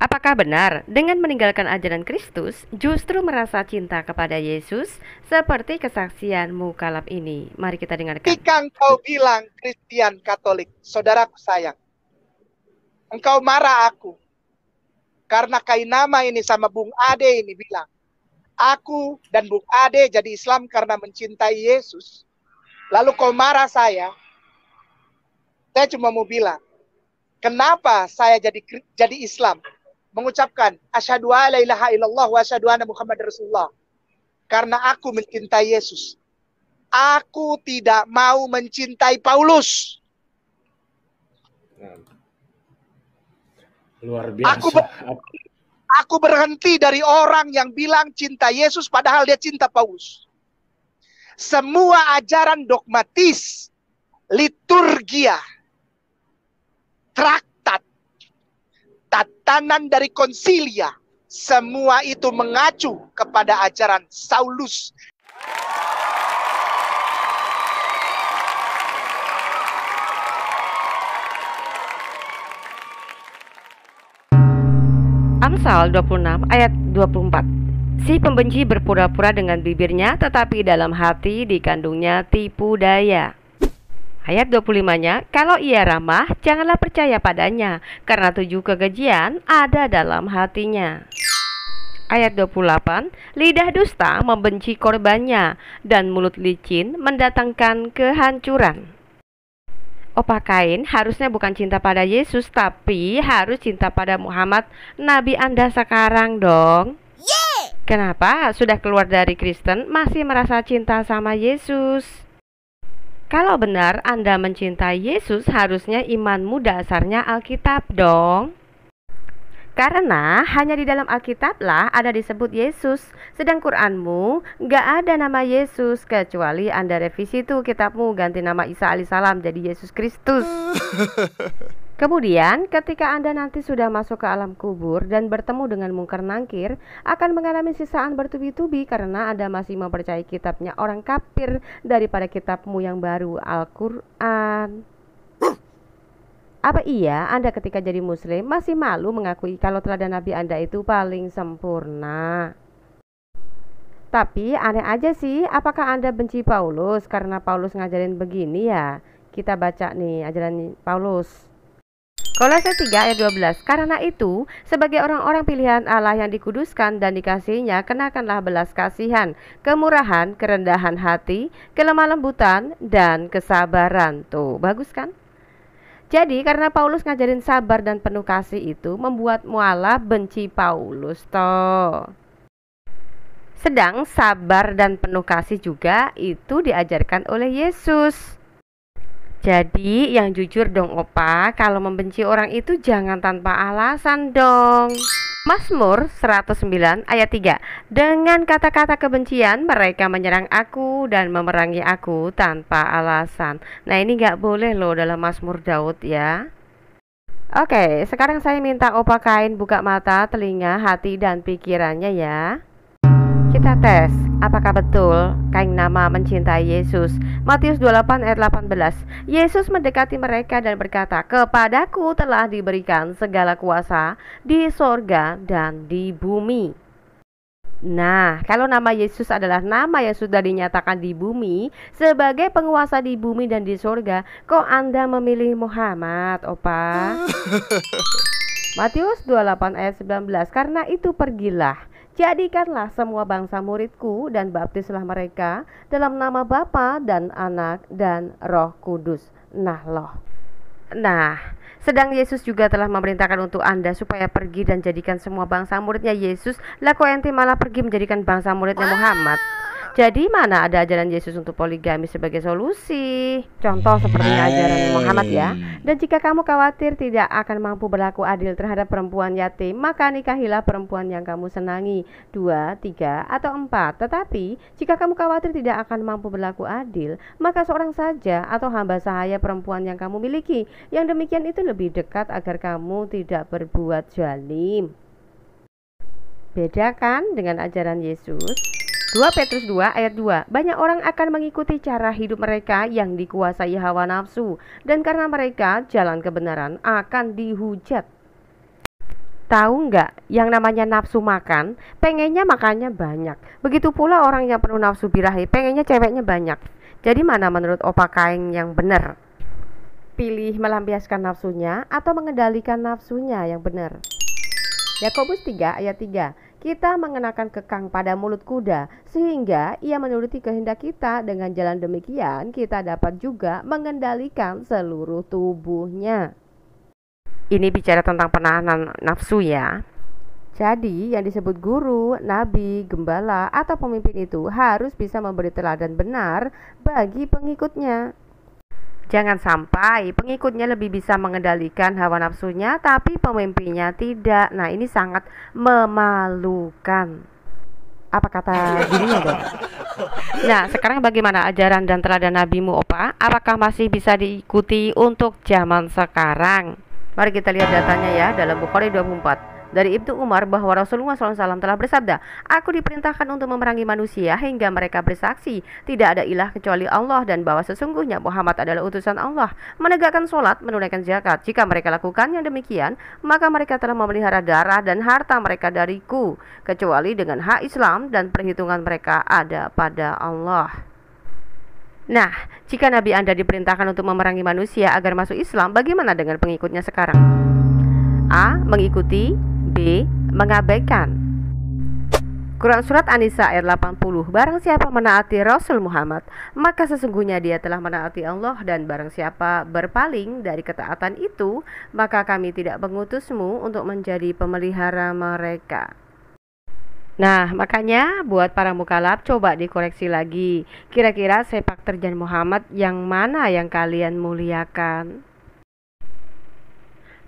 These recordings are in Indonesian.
Apakah benar dengan meninggalkan ajaran Kristus justru merasa cinta kepada Yesus seperti kesaksianmu kalap ini? Mari kita dengarkan. Ketika engkau bilang Kristen Katolik, saudaraku sayang, engkau marah aku karena Kainama ini sama Bung Ade ini bilang, aku dan Bung Ade jadi Islam karena mencintai Yesus. Lalu kau marah saya cuma mau bilang, kenapa saya jadi Islam? Mengucapkan asyhadu alla ilaha illallah wa asyhadu anna Muhammad Rasulullah. Karena aku mencintai Yesus. Aku tidak mau mencintai Paulus. Luar biasa. Aku berhenti dari orang yang bilang cinta Yesus padahal dia cinta Paulus. Semua ajaran dogmatis, liturgia, traktat, tatanan dari konsilia, semua itu mengacu kepada ajaran Saulus. Amsal 26 ayat 24. Si pembenci berpura-pura dengan bibirnya, tetapi dalam hati dikandungnya tipu daya. Ayat 25-nya, kalau ia ramah, janganlah percaya padanya, karena 7 kekejian ada dalam hatinya. Ayat 28, lidah dusta membenci korbannya, dan mulut licin mendatangkan kehancuran. Opa Kain harusnya bukan cinta pada Yesus, tapi harus cinta pada Muhammad, Nabi Anda sekarang dong. Kenapa sudah keluar dari Kristen masih merasa cinta sama Yesus? Kalau benar Anda mencintai Yesus, harusnya imanmu dasarnya Alkitab dong. Karena hanya di dalam Alkitablah ada disebut Yesus. Sedang Quranmu gak ada nama Yesus, kecuali Anda revisi tuh kitabmu, ganti nama Isa alaihissalam jadi Yesus Kristus. Kemudian ketika Anda nanti sudah masuk ke alam kubur dan bertemu dengan mungkar nangkir, akan mengalami sisaan bertubi-tubi karena Anda masih mempercayai kitabnya orang kafir daripada kitabmu yang baru, Al-Quran. Apa iya Anda ketika jadi muslim masih malu mengakui kalau teladan Nabi Anda itu paling sempurna? Tapi aneh aja sih, apakah Anda benci Paulus karena Paulus ngajarin begini ya? Kita baca nih ajaran Paulus. Kolose 3 ayat 12. Karena itu, sebagai orang-orang pilihan Allah yang dikuduskan dan dikasihinya, kenakanlah belas kasihan, kemurahan, kerendahan hati, kelemah lembutan, dan kesabaran. Tuh, bagus kan? Jadi, karena Paulus ngajarin sabar dan penuh kasih itu, membuat mualaf benci Paulus, toh. Sedang sabar dan penuh kasih juga itu diajarkan oleh Yesus. Jadi yang jujur dong Opa, kalau membenci orang itu jangan tanpa alasan dong. Mazmur 109 ayat 3. Dengan kata-kata kebencian mereka menyerang aku dan memerangi aku tanpa alasan. Nah ini gak boleh loh dalam Mazmur Daud ya. Oke, sekarang saya minta Opa Kain buka mata, telinga, hati, dan pikirannya ya. Kita tes, apakah betul Kain Nama mencintai Yesus? Matius 28 ayat 18. Yesus mendekati mereka dan berkata, kepadaku telah diberikan segala kuasa di sorga dan di bumi. Nah, kalau nama Yesus adalah nama yang sudah dinyatakan di bumi sebagai penguasa di bumi dan di sorga, kok Anda memilih Muhammad, Opa? Matius 28 ayat 19. Karena itu pergilah, jadikanlah semua bangsa muridku dan baptislah mereka dalam nama Bapa dan Anak dan Roh Kudus. Nah, sedang Yesus juga telah memerintahkan untuk Anda supaya pergi dan jadikan semua bangsa muridnya Yesus. Lah kok ente malah pergi menjadikan bangsa muridnya Muhammad? Jadi mana ada ajaran Yesus untuk poligami sebagai solusi? Contoh seperti ajaran Muhammad ya. Dan jika kamu khawatir tidak akan mampu berlaku adil terhadap perempuan yatim, maka nikahilah perempuan yang kamu senangi, 2, 3, atau 4. Tetapi jika kamu khawatir tidak akan mampu berlaku adil, maka seorang saja atau hamba sahaya perempuan yang kamu miliki. Yang demikian itu lebih dekat agar kamu tidak berbuat zalim. Beda kan dengan ajaran Yesus? 2 Petrus 2 ayat 2. Banyak orang akan mengikuti cara hidup mereka yang dikuasai hawa nafsu, dan karena mereka jalan kebenaran akan dihujat. Tahu nggak, yang namanya nafsu makan, pengennya makannya banyak. Begitu pula orang yang penuh nafsu birahi, pengennya ceweknya banyak. Jadi mana menurut Opa Kaing yang benar? Pilih melampiaskan nafsunya atau mengendalikan nafsunya yang benar? Yakobus 3 ayat 3. Kita mengenakan kekang pada mulut kuda, sehingga ia menuruti kehendak kita. Dengan jalan demikian, kita dapat juga mengendalikan seluruh tubuhnya. Ini bicara tentang penahanan nafsu ya. Jadi yang disebut guru, nabi, gembala, atau pemimpin itu harus bisa memberi teladan benar bagi pengikutnya. Jangan sampai pengikutnya lebih bisa mengendalikan hawa nafsunya, tapi pemimpinnya tidak. Nah, ini sangat memalukan. Apa kata dirinya dong? Nah, sekarang bagaimana ajaran dan teladan nabimu, Opa? Apakah masih bisa diikuti untuk zaman sekarang? Mari kita lihat datanya ya dalam Bukhari 24. Dari Ibnu Umar bahwa Rasulullah SAW telah bersabda, "Aku diperintahkan untuk memerangi manusia hingga mereka bersaksi tidak ada ilah kecuali Allah dan bahwa sesungguhnya Muhammad adalah utusan Allah, menegakkan sholat, menunaikan zakat. Jika mereka lakukan yang demikian, maka mereka telah memelihara darah dan harta mereka dariku, kecuali dengan hak Islam dan perhitungan mereka ada pada Allah." Nah, jika Nabi Anda diperintahkan untuk memerangi manusia agar masuk Islam, bagaimana dengan pengikutnya sekarang? A. Mengikuti. B. Mengabaikan. Quran Surat An-Nisa ayat 80. Barang siapa menaati Rasul Muhammad, maka sesungguhnya dia telah menaati Allah, dan barang siapa berpaling dari ketaatan itu, maka kami tidak mengutusmu untuk menjadi pemelihara mereka. Nah, makanya buat para mukallaf coba dikoreksi lagi. Kira-kira sepak terjang Muhammad yang mana yang kalian muliakan?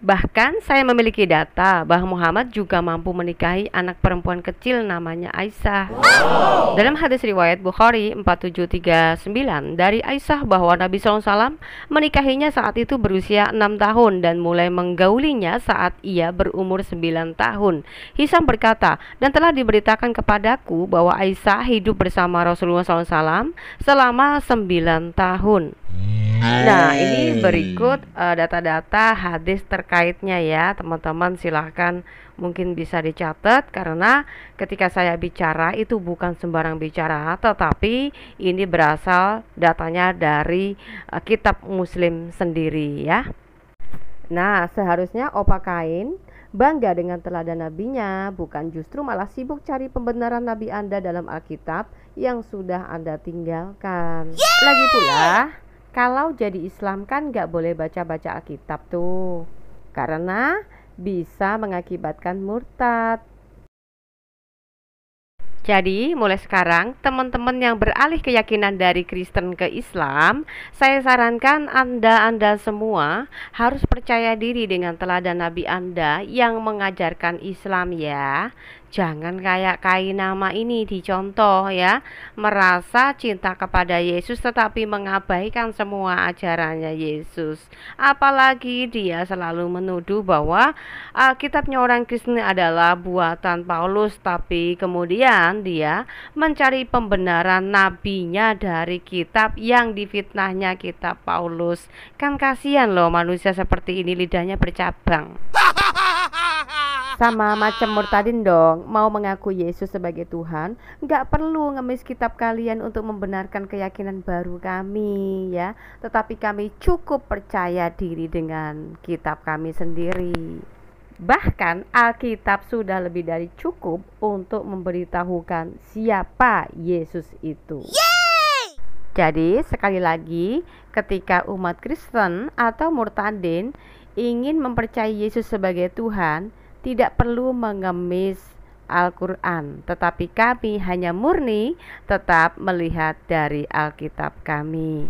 Bahkan saya memiliki data bahwa Muhammad juga mampu menikahi anak perempuan kecil namanya Aisyah. Dalam hadis riwayat Bukhari 4739 dari Aisyah bahwa Nabi SAW menikahinya saat itu berusia 6 tahun dan mulai menggaulinya saat ia berumur 9 tahun. Hisam berkata, dan telah diberitakan kepadaku bahwa Aisyah hidup bersama Rasulullah SAW selama 9 tahun. Nah, ini berikut data-data hadis terkaitnya ya, teman-teman. Silahkan mungkin bisa dicatat, karena ketika saya bicara itu bukan sembarang bicara, tetapi ini berasal datanya dari kitab Muslim sendiri ya. Nah, seharusnya Opa Kain bangga dengan teladan nabinya, bukan justru malah sibuk cari pembenaran nabi Anda dalam Alkitab yang sudah Anda tinggalkan. Lagi pula, kalau jadi Islam kan gak boleh baca-baca Alkitab tuh, karena bisa mengakibatkan murtad. Jadi mulai sekarang teman-teman yang beralih keyakinan dari Kristen ke Islam, saya sarankan Anda semua harus percaya diri dengan teladan Nabi Anda yang mengajarkan Islam ya. Jangan kayak Kain nama ini dicontoh ya, merasa cinta kepada Yesus tetapi mengabaikan semua ajarannya Yesus. Apalagi dia selalu menuduh bahwa Alkitabnya orang Kristen adalah buatan Paulus, tapi kemudian dia mencari pembenaran nabinya dari kitab yang difitnahnya kitab Paulus. Kan kasihan loh manusia seperti ini, lidahnya bercabang. Sama macam murtadin dong, mau mengaku Yesus sebagai Tuhan, nggak perlu ngemis kitab kalian untuk membenarkan keyakinan baru kami ya. Tetapi kami cukup percaya diri dengan kitab kami sendiri. Bahkan Alkitab sudah lebih dari cukup untuk memberitahukan siapa Yesus itu. Jadi sekali lagi, ketika umat Kristen atau murtadin ingin mempercayai Yesus sebagai Tuhan, tidak perlu mengemis Al-Quran, tetapi kami hanya murni tetap melihat dari Alkitab kami.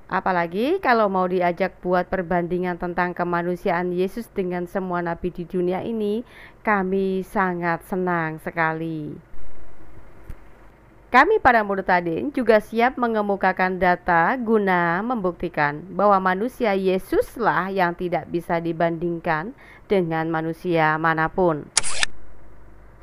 Apalagi kalau mau diajak buat perbandingan tentang kemanusiaan Yesus dengan semua nabi di dunia ini, kami sangat senang sekali. Kami para murtadin juga siap mengemukakan data guna membuktikan bahwa manusia Yesuslah yang tidak bisa dibandingkan dengan manusia manapun.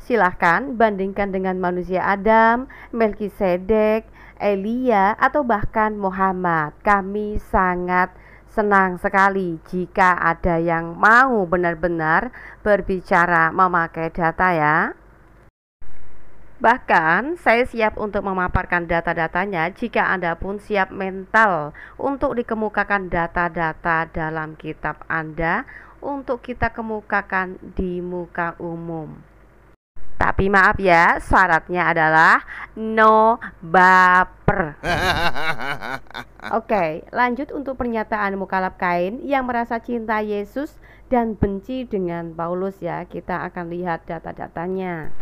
Silahkan bandingkan dengan manusia Adam, Melkisedek, Elia, atau bahkan Muhammad. Kami sangat Senang sekali jika ada yang mau benar-benar berbicara memakai data ya. Bahkan saya siap untuk memaparkan data-datanya jika Anda pun siap mental untuk dikemukakan data-data dalam kitab Anda untuk kita kemukakan di muka umum. Tapi maaf ya, syaratnya adalah no baper. Oke, lanjut untuk pernyataan Mukhalaf Kain yang merasa cinta Yesus dan benci dengan Paulus ya. Kita akan lihat data-datanya.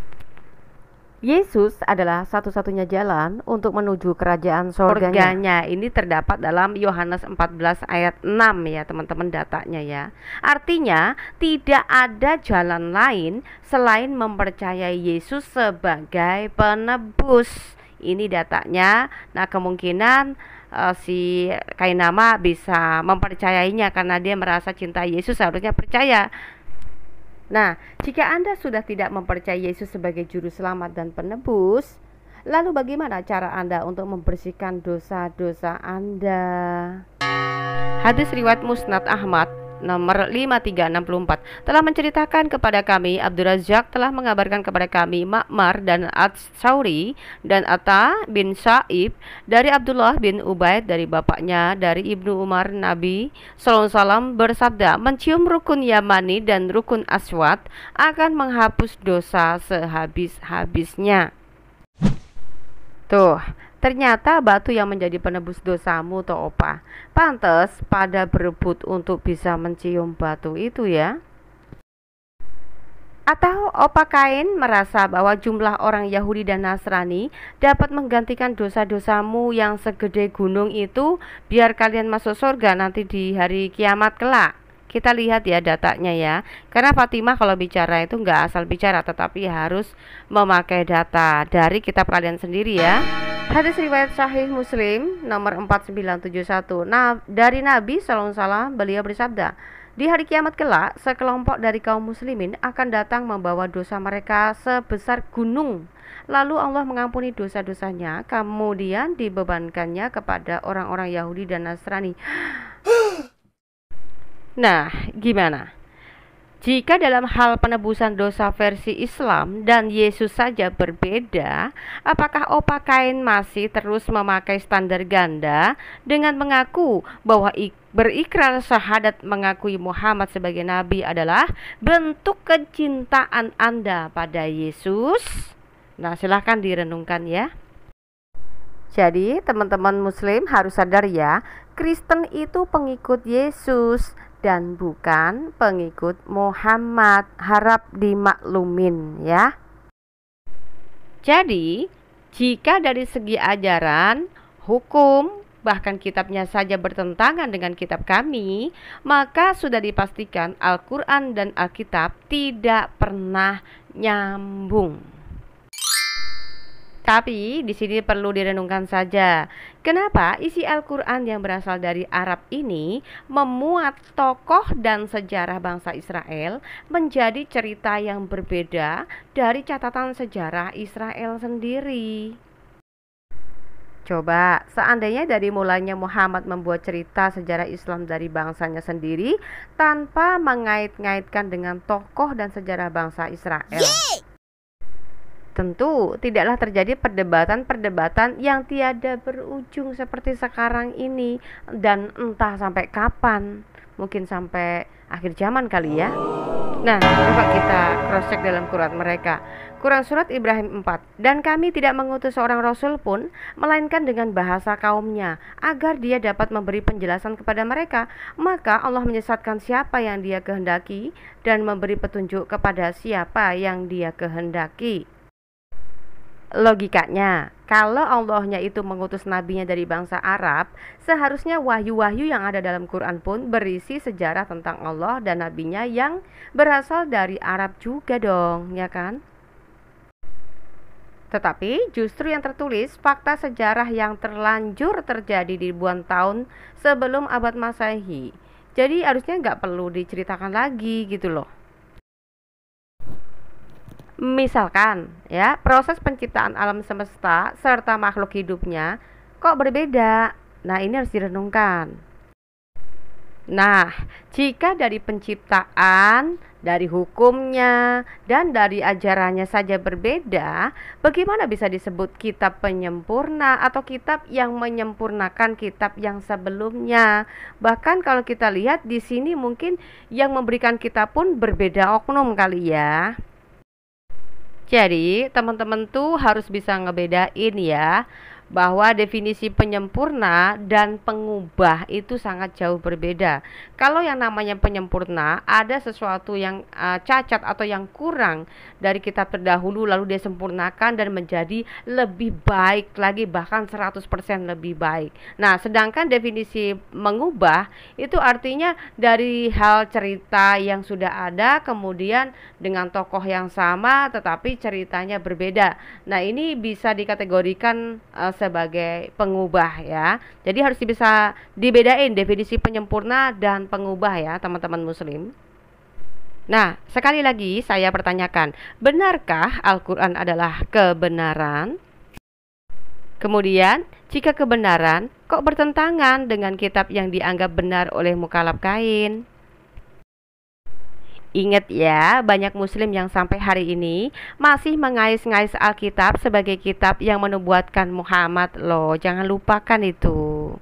Yesus adalah satu-satunya jalan untuk menuju kerajaan surganya. Ini terdapat dalam Yohanes 14 ayat 6 ya teman-teman, datanya ya. Artinya tidak ada jalan lain selain mempercayai Yesus sebagai penebus. Ini datanya. Nah kemungkinan si Kainama bisa mempercayainya karena dia merasa cinta Yesus, seharusnya percaya. Nah, jika Anda sudah tidak mempercayai Yesus sebagai juru selamat dan penebus, lalu bagaimana cara Anda untuk membersihkan dosa-dosa Anda? Hadis riwayat Musnad Ahmad nomor 5364 telah menceritakan kepada kami, Abdul Razak telah mengabarkan kepada kami, Ma'mar dan Ats-Sauri dan Atta bin Sa'ib dari Abdullah bin Ubaid dari bapaknya dari Ibnu Umar, Nabi SAW bersabda, mencium rukun Yamani dan rukun Aswad akan menghapus dosa sehabis-habisnya. Tuh, ternyata batu yang menjadi penebus dosamu toh opa. Pantes pada berebut untuk bisa mencium batu itu ya. Atau opa Kain merasa bahwa jumlah orang Yahudi dan Nasrani dapat menggantikan dosa-dosamu yang segede gunung itu biar kalian masuk surga nanti di hari kiamat kelak. Kita lihat ya datanya ya. Karena Fatimah kalau bicara itu nggak asal bicara, tetapi harus memakai data dari kitab kalian sendiri ya. Hadis riwayat Sahih Muslim nomor 4971. Nah, dari Nabi SAW beliau bersabda, di hari kiamat kelak sekelompok dari kaum muslimin akan datang membawa dosa mereka sebesar gunung. Lalu Allah mengampuni dosa-dosanya, kemudian dibebankannya kepada orang-orang Yahudi dan Nasrani. Nah, gimana? Jika dalam hal penebusan dosa versi Islam dan Yesus saja berbeda, apakah opa Kain masih terus memakai standar ganda dengan mengaku bahwa berikrar syahadat mengakui Muhammad sebagai nabi adalah bentuk kecintaan Anda pada Yesus? Nah, silahkan direnungkan ya. Jadi, teman-teman muslim harus sadar ya, Kristen itu pengikut Yesus dan bukan pengikut Muhammad. Harap dimaklumin ya. Jadi, jika dari segi ajaran, hukum, bahkan kitabnya saja bertentangan dengan kitab kami, maka sudah dipastikan Al-Quran dan Alkitab tidak pernah nyambung. Tapi di sini perlu direnungkan saja, kenapa isi Al-Quran yang berasal dari Arab ini memuat tokoh dan sejarah bangsa Israel menjadi cerita yang berbeda dari catatan sejarah Israel sendiri. Coba, seandainya dari mulanya Muhammad membuat cerita sejarah Islam dari bangsanya sendiri tanpa mengait-ngaitkan dengan tokoh dan sejarah bangsa Israel, tentu tidaklah terjadi perdebatan-perdebatan yang tiada berujung seperti sekarang ini, dan entah sampai kapan, mungkin sampai akhir zaman kali ya. Nah, coba kita cross check dalam Quran mereka. Quran surat Ibrahim 4, dan kami tidak mengutus seorang rasul pun melainkan dengan bahasa kaumnya agar dia dapat memberi penjelasan kepada mereka, maka Allah menyesatkan siapa yang dia kehendaki dan memberi petunjuk kepada siapa yang dia kehendaki. Logikanya, kalau Allahnya itu mengutus nabinya dari bangsa Arab, seharusnya wahyu-wahyu yang ada dalam Quran pun berisi sejarah tentang Allah dan nabinya yang berasal dari Arab juga dong, ya kan? Tetapi justru yang tertulis fakta sejarah yang terlanjur terjadi di ribuan tahun sebelum abad Masehi. Jadi harusnya nggak perlu diceritakan lagi gitu loh. Misalkan ya, proses penciptaan alam semesta serta makhluk hidupnya kok berbeda. Nah, ini harus direnungkan. Nah, jika dari penciptaan, dari hukumnya, dan dari ajarannya saja berbeda, bagaimana bisa disebut kitab penyempurna atau kitab yang menyempurnakan kitab yang sebelumnya? Bahkan kalau kita lihat di sini mungkin yang memberikan kitab pun berbeda oknum kali ya. Jadi, teman-teman tuh harus bisa ngebedain ya, bahwa definisi penyempurna dan pengubah itu sangat jauh berbeda. Kalau yang namanya penyempurna, ada sesuatu yang cacat atau yang kurang dari kitab terdahulu lalu dia sempurnakan dan menjadi lebih baik lagi, bahkan 100% lebih baik. Nah, sedangkan definisi mengubah itu artinya dari hal cerita yang sudah ada kemudian dengan tokoh yang sama tetapi ceritanya berbeda. Nah, ini bisa dikategorikan sebagai pengubah ya. Jadi harus bisa dibedain definisi penyempurna dan pengubah ya, teman-teman muslim. Nah, sekali lagi saya pertanyakan, benarkah Al-Quran adalah kebenaran? Kemudian, jika kebenaran, kok bertentangan dengan kitab yang dianggap benar oleh mukallaf kain? Ingat ya, banyak muslim yang sampai hari ini masih mengais-ngais Alkitab sebagai kitab yang menubuatkan Muhammad loh. Jangan lupakan itu.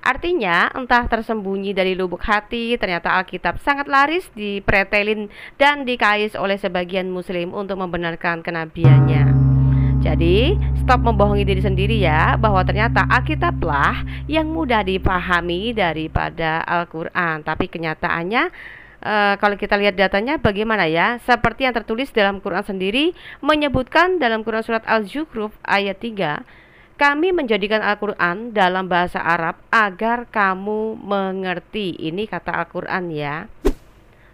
Artinya, entah tersembunyi dari lubuk hati, ternyata Alkitab sangat laris dipretelin dan dikais oleh sebagian muslim untuk membenarkan kenabiannya. Jadi, stop membohongi diri sendiri ya, bahwa ternyata Alkitablah yang mudah dipahami daripada Al-Quran. Tapi kenyataannya, kalau kita lihat datanya bagaimana ya, seperti yang tertulis dalam Quran sendiri menyebutkan dalam Quran surat Al-Zukhruf ayat 3, kami menjadikan Al-Quran dalam bahasa Arab agar kamu mengerti. Ini kata Al-Quran ya.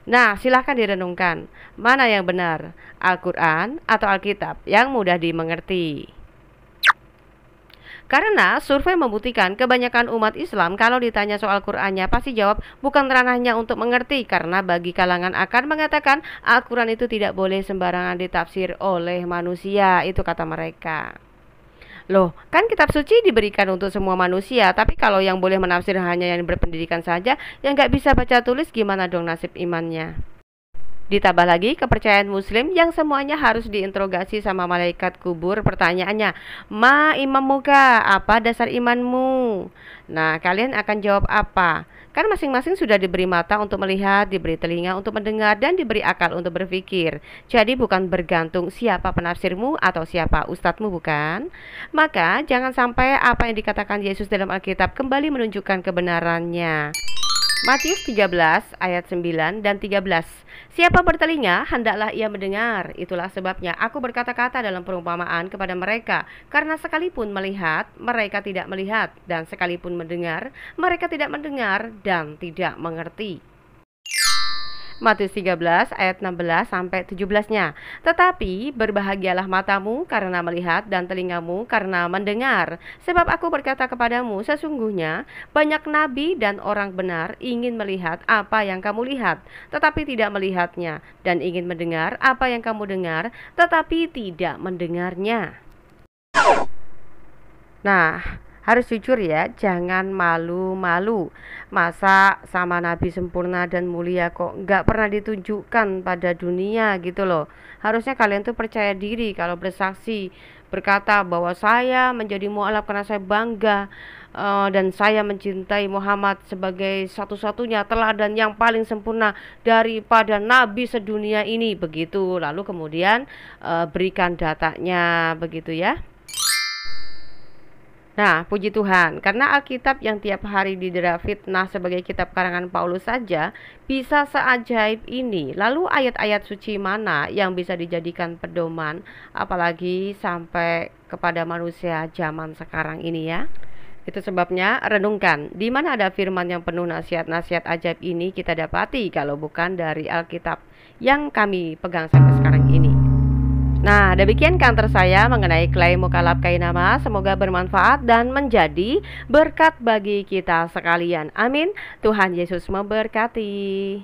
Nah, silahkan direnungkan, mana yang benar, Al-Quran atau Alkitab yang mudah dimengerti? Karena survei membuktikan kebanyakan umat Islam kalau ditanya soal Qur'annya pasti jawab bukan ranahnya untuk mengerti, karena bagi kalangan akan mengatakan Al-Quran itu tidak boleh sembarangan ditafsir oleh manusia, itu kata mereka. Loh, kan kitab suci diberikan untuk semua manusia, tapi kalau yang boleh menafsir hanya yang berpendidikan saja, yang nggak bisa baca tulis, gimana dong nasib imannya? Ditambah lagi kepercayaan muslim yang semuanya harus diinterogasi sama malaikat kubur. Pertanyaannya, ma imam muka, apa dasar imanmu? Nah, kalian akan jawab apa? Kan masing-masing sudah diberi mata untuk melihat, diberi telinga untuk mendengar, dan diberi akal untuk berpikir. Jadi bukan bergantung siapa penafsirmu atau siapa ustadzmu, bukan? Maka jangan sampai apa yang dikatakan Yesus dalam Alkitab kembali menunjukkan kebenarannya. Matius 13 ayat 9 dan 13. Siapa bertelinga, hendaklah ia mendengar. Itulah sebabnya aku berkata-kata dalam perumpamaan kepada mereka, karena sekalipun melihat, mereka tidak melihat, dan sekalipun mendengar, mereka tidak mendengar dan tidak mengerti. Matius 13 ayat 16 sampai 17-nya. Tetapi berbahagialah matamu karena melihat dan telingamu karena mendengar. Sebab aku berkata kepadamu, sesungguhnya banyak nabi dan orang benar ingin melihat apa yang kamu lihat, tetapi tidak melihatnya, dan ingin mendengar apa yang kamu dengar, tetapi tidak mendengarnya. Nah, harus jujur ya, jangan malu-malu. Masa sama nabi sempurna dan mulia kok nggak pernah ditunjukkan pada dunia gitu loh. Harusnya kalian tuh percaya diri kalau bersaksi, berkata bahwa saya menjadi mu'alaf karena saya bangga dan saya mencintai Muhammad sebagai satu-satunya teladan yang paling sempurna daripada nabi sedunia ini, begitu. Lalu kemudian berikan datanya, begitu ya. Nah, puji Tuhan, karena Alkitab yang tiap hari didera fitnah sebagai kitab karangan Paulus saja bisa seajaib ini. Lalu ayat-ayat suci mana yang bisa dijadikan pedoman, apalagi sampai kepada manusia zaman sekarang ini ya? Itu sebabnya renungkan, di mana ada firman yang penuh nasihat-nasihat ajaib ini kita dapati kalau bukan dari Alkitab yang kami pegang sampai sekarang ini. Nah, demikian kantor saya mengenai klaim mukallaf kainama. Semoga bermanfaat dan menjadi berkat bagi kita sekalian. Amin. Tuhan Yesus memberkati.